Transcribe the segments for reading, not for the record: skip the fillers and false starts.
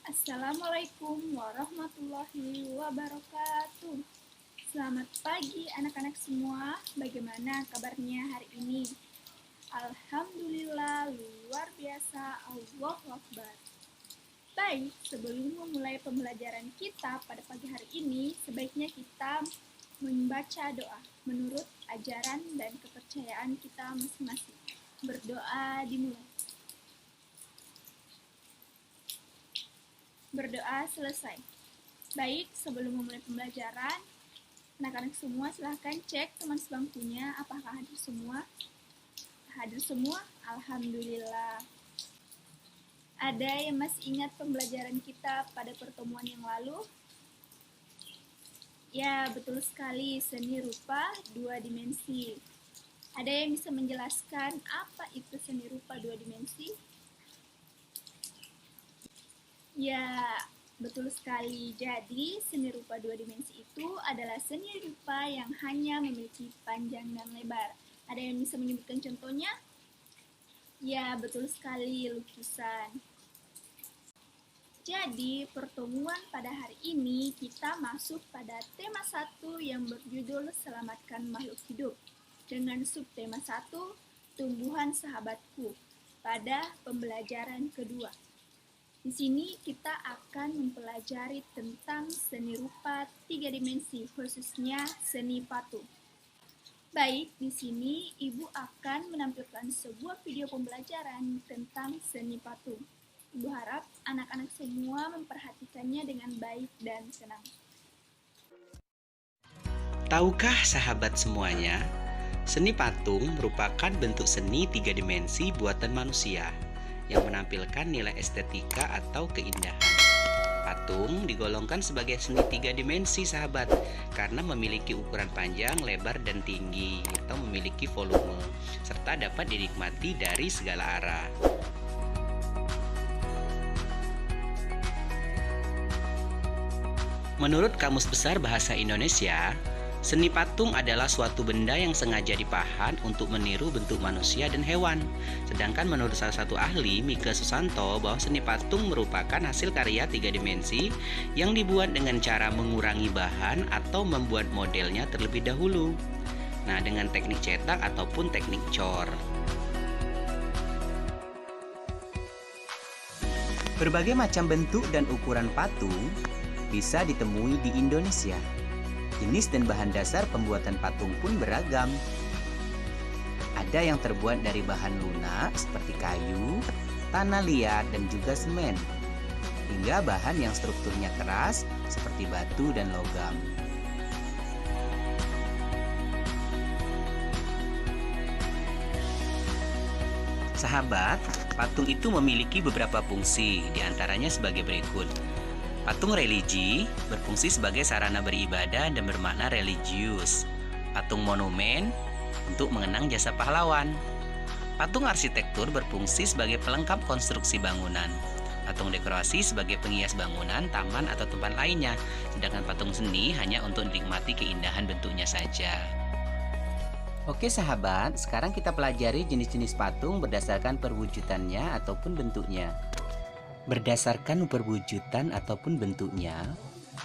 Assalamualaikum warahmatullahi wabarakatuh. Selamat pagi anak-anak semua. Bagaimana kabarnya hari ini? Alhamdulillah luar biasa. Allahu Akbar. Baik, sebelum memulai pembelajaran kita pada pagi hari ini, sebaiknya kita membaca doa menurut ajaran dan kepercayaan kita masing-masing. Berdoa dimulai. Berdoa selesai. Baik, sebelum memulai pembelajaran, anak-anak semua silahkan cek teman sebangkunya apakah hadir semua. Hadir semua? Alhamdulillah. Ada yang masih ingat pembelajaran kita pada pertemuan yang lalu? Ya, betul sekali, seni rupa dua dimensi. Ada yang bisa menjelaskan apa itu seni rupa dua dimensi? Ya, betul sekali. Jadi, seni rupa dua dimensi itu adalah seni rupa yang hanya memiliki panjang dan lebar. Ada yang bisa menyebutkan contohnya? Ya, betul sekali, lukisan. Jadi, pertemuan pada hari ini kita masuk pada tema 1 yang berjudul Selamatkan Makhluk Hidup dengan subtema 1, Tumbuhan Sahabatku pada pembelajaran kedua. Di sini kita akan mempelajari tentang seni rupa tiga dimensi, khususnya seni patung. Baik, di sini Ibu akan menampilkan sebuah video pembelajaran tentang seni patung. Ibu harap anak-anak semua memperhatikannya dengan baik dan tenang. Tahukah sahabat semuanya, seni patung merupakan bentuk seni tiga dimensi buatan manusia yang menampilkan nilai estetika atau keindahan. Patung digolongkan sebagai seni tiga dimensi, sahabat, karena memiliki ukuran panjang, lebar, dan tinggi, atau memiliki volume, serta dapat dinikmati dari segala arah. Menurut Kamus Besar Bahasa Indonesia, seni patung adalah suatu benda yang sengaja dipahat untuk meniru bentuk manusia dan hewan. Sedangkan menurut salah satu ahli, Mika Susanto, bahwa seni patung merupakan hasil karya tiga dimensi yang dibuat dengan cara mengurangi bahan atau membuat modelnya terlebih dahulu. Nah, dengan teknik cetak ataupun teknik cor. Berbagai macam bentuk dan ukuran patung bisa ditemui di Indonesia. Jenis dan bahan dasar pembuatan patung pun beragam. Ada yang terbuat dari bahan lunak seperti kayu, tanah liat, dan juga semen, hingga bahan yang strukturnya keras seperti batu dan logam. Sahabat, patung itu memiliki beberapa fungsi, diantaranya sebagai berikut. Patung religi berfungsi sebagai sarana beribadah dan bermakna religius. Patung monumen untuk mengenang jasa pahlawan. Patung arsitektur berfungsi sebagai pelengkap konstruksi bangunan. Patung dekorasi sebagai penghias bangunan, taman, atau tempat lainnya. Sedangkan patung seni hanya untuk menikmati keindahan bentuknya saja. Oke sahabat, sekarang kita pelajari jenis-jenis patung berdasarkan perwujudannya ataupun bentuknya. Berdasarkan perwujudan ataupun bentuknya,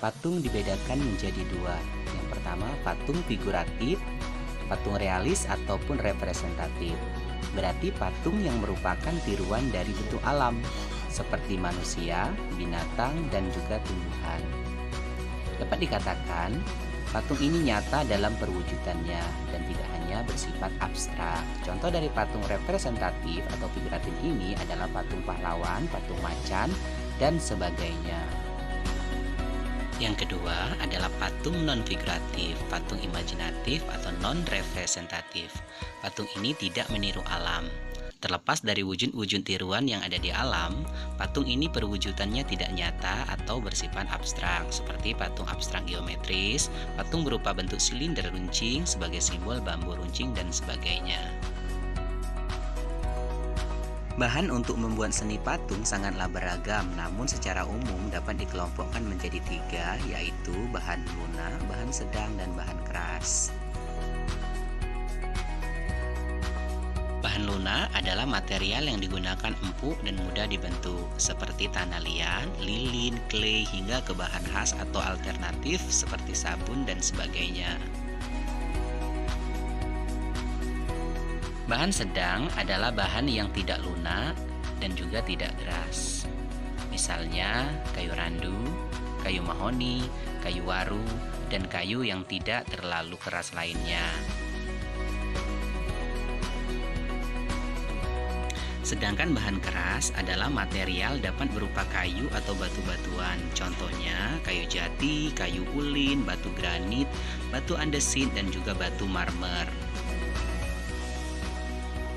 patung dibedakan menjadi dua. Yang pertama, patung figuratif, patung realis ataupun representatif. Berarti patung yang merupakan tiruan dari bentuk alam, seperti manusia, binatang, dan juga tumbuhan. Dapat dikatakan, patung ini nyata dalam perwujudannya dan tidak hanya bersifat abstrak. Contoh dari patung representatif atau figuratif ini adalah patung pahlawan, patung macan, dan sebagainya. Yang kedua adalah patung non-figuratif, patung imajinatif atau non-representatif. Patung ini tidak meniru alam. Terlepas dari wujud-wujud tiruan yang ada di alam, patung ini perwujudannya tidak nyata atau bersifat abstrak, seperti patung abstrak geometris, patung berupa bentuk silinder runcing sebagai simbol bambu runcing, dan sebagainya. Bahan untuk membuat seni patung sangatlah beragam, namun secara umum dapat dikelompokkan menjadi tiga, yaitu bahan lunak, bahan sedang, dan bahan keras. Bahan lunak adalah material yang digunakan empuk dan mudah dibentuk, seperti tanah liat, lilin, clay, hingga ke bahan khas atau alternatif seperti sabun dan sebagainya. Bahan sedang adalah bahan yang tidak lunak dan juga tidak keras. Misalnya kayu randu, kayu mahoni, kayu waru, dan kayu yang tidak terlalu keras lainnya. Sedangkan bahan keras adalah material dapat berupa kayu atau batu-batuan. Contohnya kayu jati, kayu ulin, batu granit, batu andesit, dan juga batu marmer.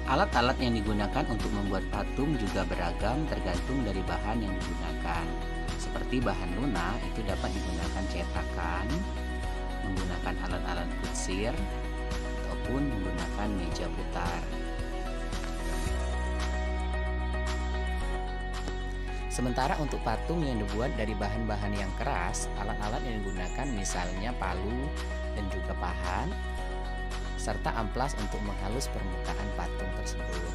Alat-alat yang digunakan untuk membuat patung juga beragam tergantung dari bahan yang digunakan. Seperti bahan lunak itu dapat digunakan cetakan, menggunakan alat-alat kutsir, ataupun menggunakan meja putar. Sementara untuk patung yang dibuat dari bahan-bahan yang keras, alat-alat yang digunakan misalnya palu dan juga pahat, serta amplas untuk menghalus permukaan patung tersebut.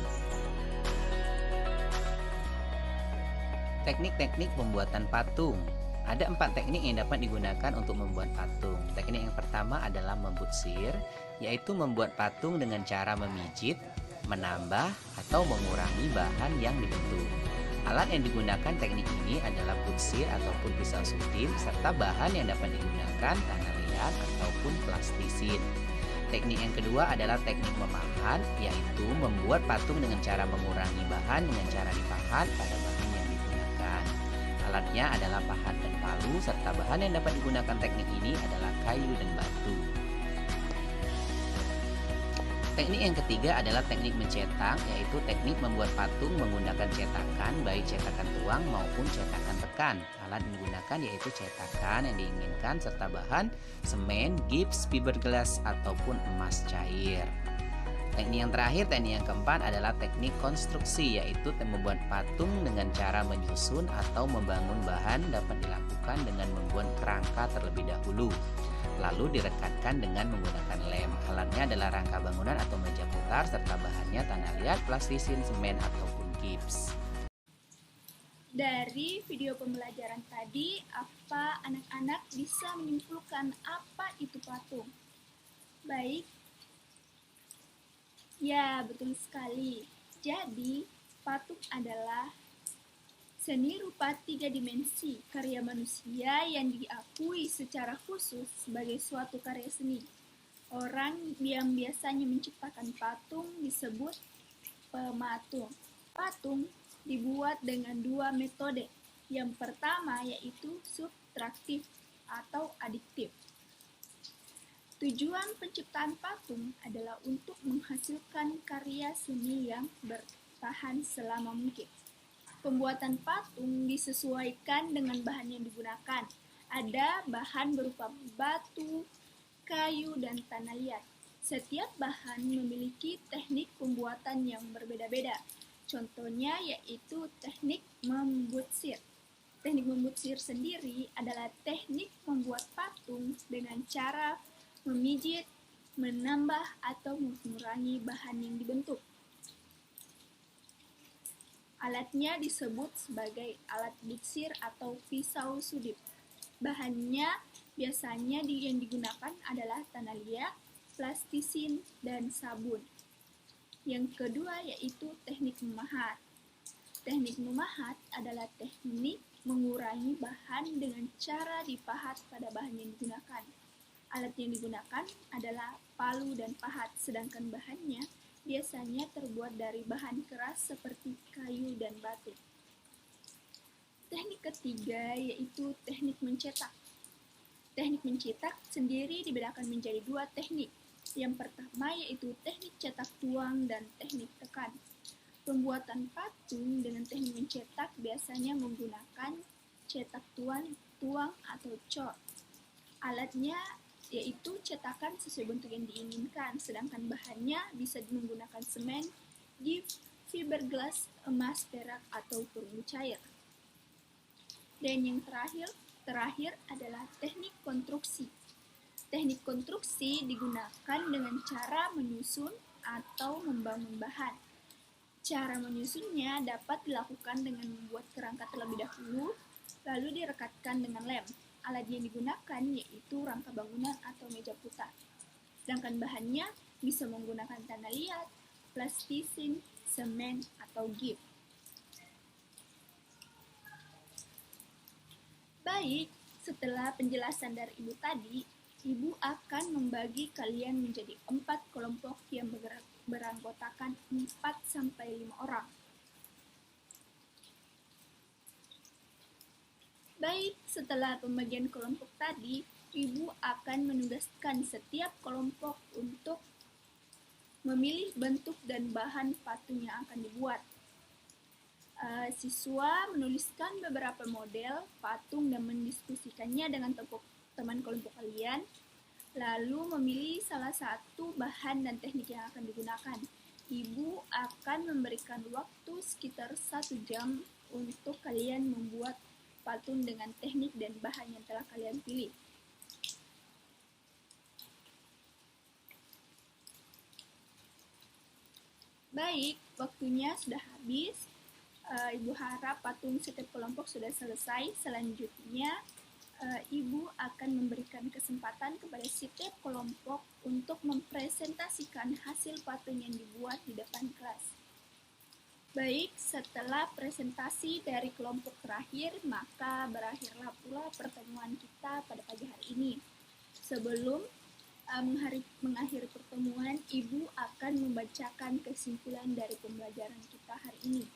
Teknik-teknik pembuatan patung. Ada 4 teknik yang dapat digunakan untuk membuat patung. Teknik yang pertama adalah membutsir, yaitu membuat patung dengan cara memijit, menambah, atau mengurangi bahan yang dibentuk. Alat yang digunakan teknik ini adalah butsir ataupun pisau sudip, serta bahan yang dapat digunakan tanah liat ataupun plastisin. Teknik yang kedua adalah teknik memahat, yaitu membuat patung dengan cara mengurangi bahan dengan cara dipahat pada bahan yang digunakan. Alatnya adalah pahat dan palu, serta bahan yang dapat digunakan teknik ini adalah kayu dan batu. Teknik yang ketiga adalah teknik mencetak, yaitu teknik membuat patung menggunakan cetakan, baik cetakan tuang maupun cetakan tekan. Alat yang digunakan yaitu cetakan yang diinginkan serta bahan semen, gips, fiberglass ataupun emas cair. Teknik yang terakhir, teknik yang keempat adalah teknik konstruksi, yaitu membuat patung dengan cara menyusun atau membangun bahan dapat dilakukan dengan membuat kerangka terlebih dahulu, lalu direkatkan dengan menggunakan lem. Alatnya adalah rangka bangunan atau meja putar, serta bahannya tanah liat, plastisin, semen, ataupun gips. Dari video pembelajaran tadi, apa anak-anak bisa menyimpulkan apa itu patung? Baik. Ya, betul sekali. Jadi, patung adalah seni rupa 3 dimensi karya manusia yang diakui secara khusus sebagai suatu karya seni. Orang yang biasanya menciptakan patung disebut pematung. Patung dibuat dengan 2 metode. Yang pertama yaitu subtraktif atau adiktif. Tujuan penciptaan patung adalah untuk menghasilkan karya seni yang bertahan selama mungkin. Pembuatan patung disesuaikan dengan bahan yang digunakan. Ada bahan berupa batu, kayu, dan tanah liat. Setiap bahan memiliki teknik pembuatan yang berbeda-beda. Contohnya yaitu teknik membutsir. Teknik membutsir sendiri adalah teknik membuat patung dengan cara memijit, menambah, atau mengurangi bahan yang dibentuk. Alatnya disebut sebagai alat butsir atau pisau sudip. Bahannya biasanya yang digunakan adalah tanah liat, plastisin, dan sabun. Yang kedua yaitu teknik memahat. Teknik memahat adalah teknik mengurangi bahan dengan cara dipahat pada bahan yang digunakan. Alat yang digunakan adalah palu dan pahat, sedangkan bahannya biasanya terbuat dari bahan keras seperti kayu dan batu. Teknik ketiga yaitu teknik mencetak. Teknik mencetak sendiri dibedakan menjadi 2 teknik. Yang pertama yaitu teknik cetak tuang dan teknik tekan. Pembuatan patung dengan teknik mencetak biasanya menggunakan cetak tuang atau cor. Alatnya yaitu cetakan sesuai bentuk yang diinginkan, sedangkan bahannya bisa menggunakan semen, gips, fiberglass, emas, perak, atau perunggu cair. Dan yang terakhir adalah teknik konstruksi. Teknik konstruksi digunakan dengan cara menyusun atau membangun bahan. Cara menyusunnya dapat dilakukan dengan membuat kerangka terlebih dahulu, lalu direkatkan dengan lem. Alat yang digunakan yaitu rangka bangunan atau meja putar. Sedangkan bahannya bisa menggunakan tanah liat, plastisin, semen, atau gip. Baik, setelah penjelasan dari Ibu tadi, Ibu akan membagi kalian menjadi 4 kelompok yang beranggotakan 4-5 orang. Baik, setelah pembagian kelompok tadi, Ibu akan menugaskan setiap kelompok untuk memilih bentuk dan bahan patung yang akan dibuat. Siswa menuliskan beberapa model patung dan mendiskusikannya dengan teman kelompok kalian, lalu memilih salah satu bahan dan teknik yang akan digunakan. Ibu akan memberikan waktu sekitar 1 jam untuk kalian membuat patung dengan teknik dan bahan yang telah kalian pilih. Baik, waktunya sudah habis. Ibu harap patung setiap kelompok sudah selesai. Selanjutnya, Ibu akan memberikan kesempatan kepada setiap kelompok untuk mempresentasikan hasil patung yang dibuat di depan kelas. Baik, setelah presentasi dari kelompok terakhir, maka berakhirlah pula pertemuan kita pada pagi hari ini. Sebelum mengakhiri pertemuan, Ibu akan membacakan kesimpulan dari pembelajaran kita hari ini.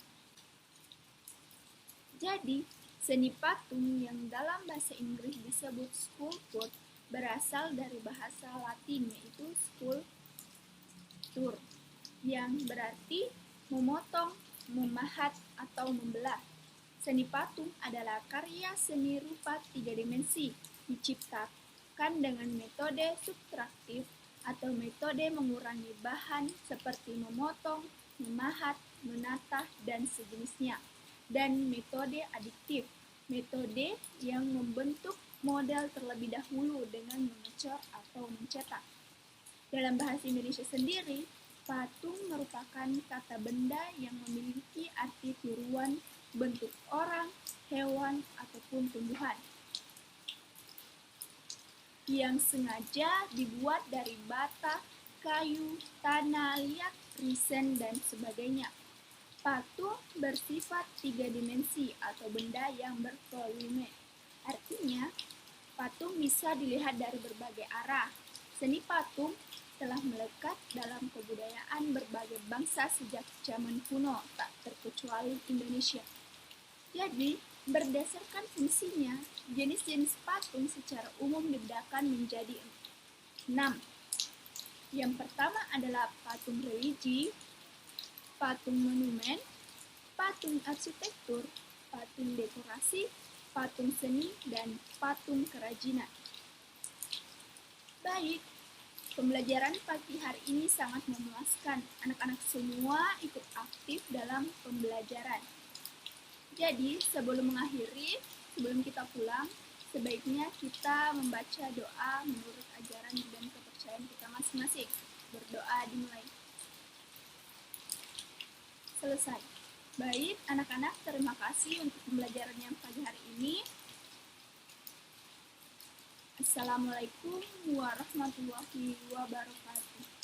Jadi, seni patung yang dalam bahasa Inggris disebut sculpture berasal dari bahasa Latin yaitu sculptur, yang berarti memotong, memahat, atau membelah. Seni patung adalah karya seni rupa 3 dimensi, diciptakan dengan metode subtraktif atau metode mengurangi bahan seperti memotong, memahat, menata, dan sejenisnya, dan metode adiktif, metode yang membentuk model terlebih dahulu dengan mengecor atau mencetak. Dalam bahasa Indonesia sendiri, patung merupakan kata benda yang memiliki arti tiruan bentuk orang, hewan, ataupun tumbuhan yang sengaja dibuat dari bata, kayu, tanah liat, risen, dan sebagainya. Patung bersifat 3 dimensi atau benda yang bervolume. Artinya, patung bisa dilihat dari berbagai arah. Seni patung telah melekat dalam kebudayaan berbagai bangsa sejak zaman kuno, tak terkecuali Indonesia. Jadi, berdasarkan fungsinya, jenis-jenis patung secara umum dibedakan menjadi 6. Yang pertama adalah patung religi, patung monumen, patung arsitektur, patung dekorasi, patung seni, dan patung kerajinan. Baik, pembelajaran pagi hari ini sangat memuaskan. Anak-anak semua ikut aktif dalam pembelajaran. Jadi, sebelum kita pulang, sebaiknya kita membaca doa menurut ajaran dan kepercayaan kita masing-masing. Berdoa dimulai. Selesai. Baik, anak-anak, terima kasih untuk pembelajarannya pagi hari ini. Assalamualaikum warahmatullahi wabarakatuh.